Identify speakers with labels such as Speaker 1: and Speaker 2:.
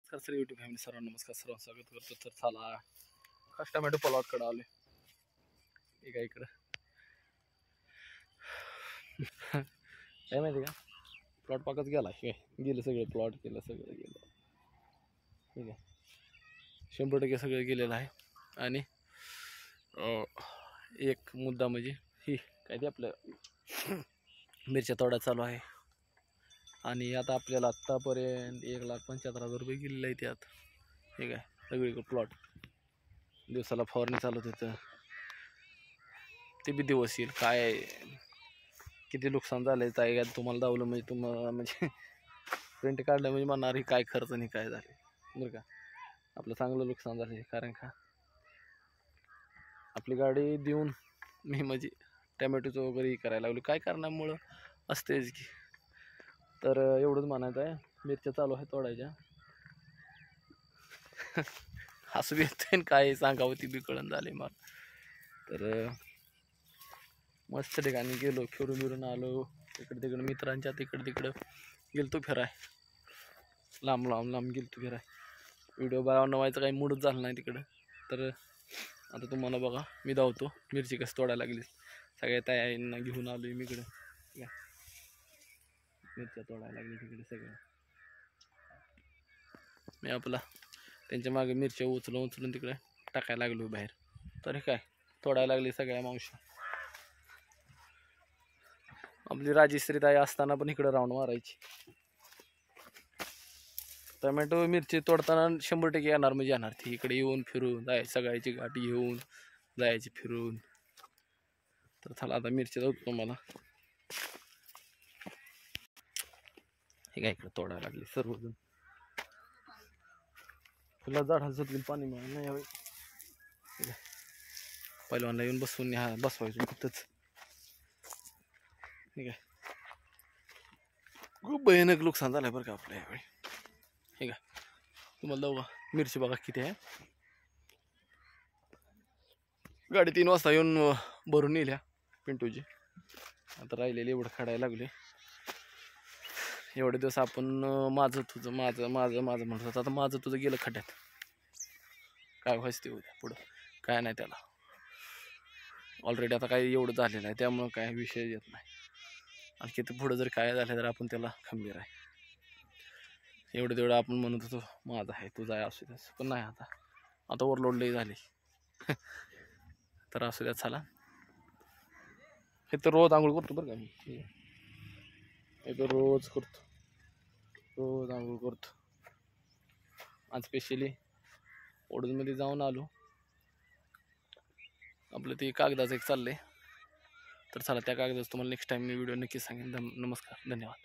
Speaker 1: Sir YouTube family सर्वांना नमस्कार, सर्वांचं स्वागत करतो. तर चला खास टोमॅटो प्लॉटकडे आले. ठीक आहे, इकडं काय माहिती का, प्लॉट पाकच गेला. काय गेलं सगळं, प्लॉट गेलं सगळं गेलं. ठीक आहे, 100% सगळं गेलेलं आहे. आणि एक मुद्दा म्हणजे ही काय ते आपलं मिरच्या तोडा चालू आहे. आणि आता आपल्याला आत्तापर्यंत 1,75,000 रुपये गेलेले आहे त्यात. ठीक आहे, सगळीकडे प्लॉट दिवसाला फवारणी चालत होतं. ते बी दिवस येईल. काय किती नुकसान झालंय काय तुम्हाला दावलं म्हणजे तुम्हाला म्हणजे प्रिंट काढलं म्हणजे म्हणणार ही काय खर्च नाही काय झाले. बरं का, आपलं चांगलं नुकसान झालं. कारण का आपली गाडी देऊन मी म्हणजे टॅमॅटोचं वगैरे करायला लागलो. काय कारणामुळं असतेच की. तर एवढंच म्हणायचं आहे. मिरच्या चालू आहे तोडायच्या. असं बी येतं काय सांगावं ती बी कळण झाले मला. तर मस्त ठिकाणी गेलो, फिरून बिरून आलो. इकडे तिकडे मित्रांच्या तिकडे तिकडं गेलतो फिराय. लांब गेलतो फिराय. व्हिडिओ बनवायचा काही मूडच झाला नाही तिकडं. तर आता तुम्हाला बघा मी धावतो. मिरची कसं तोडायला लागली सगळ्या तयारींना घेऊन आलो मी इकडं. मिरच्या तोडायला लागली तिकडे सगळं. मी आपला त्यांच्या मागे मिरच्या उचलून तिकडे टाकायला लागलो बाहेर. तरी काय तोडायला लागली सगळ्या मावशी. आपली राजेश्री ताई असताना पण इकडे राऊंड मारायची. टोमॅटो मिरची तोडताना 100% येणार म्हणजे येणार. ती इकडे येऊन फिरून जायची, सगळ्याची गाठी घेऊन जायची फिरून. तर चला आता मिरची जाऊ मला. हे काय इकडे तोडायला लागली सर्वजण. फुला झाडाला सुटली पाणी मिळालं नाही यावेळी. पहिल्यांदा येऊन बसवायचं तिथंच. ठीक आहे, खूप भयानक नुकसान झालंय बरं का आपल्या यावेळी. ठीक आहे, तुम्हाला दावा मिरची बघा किती आहे. गाडी 3 वाजता येऊन भरून नेल्या पिंटूची. आता राहिलेली एवढं काढायला लागले. एवढे दिवस आपण माझं तुझं म्हणत होतं. आता माझं तुझं गेलं खड्ड्यात. काय व्हायचं ते उद्या पुढं काय नाही त्याला. ऑलरेडी आता काय एवढं झालेलं आहे, त्यामुळं काय विषय येत नाही. आणि किती पुढं जर काय झालं तर आपण त्याला खंबीर आहे. एवढं तेवढं आपण म्हणत होतो माझा आहे तुझा आहे असू द्या, पण नाही. आता ओव्हरलोड लई झाली. तर असू द्या चला. हे तर रोज आंघोळ करतो बरं का मी. हे तर रोज आंघोळ करतो. आज स्पेशली ओढूनमध्ये जाऊन आलो. आपलं ते कागदाचं एक चाललंय. तर चला त्या कागदाचं तुम्हाला नेक्स्ट टाइम मी व्हिडिओ नक्की सांगेन. नमस्कार, धन्यवाद.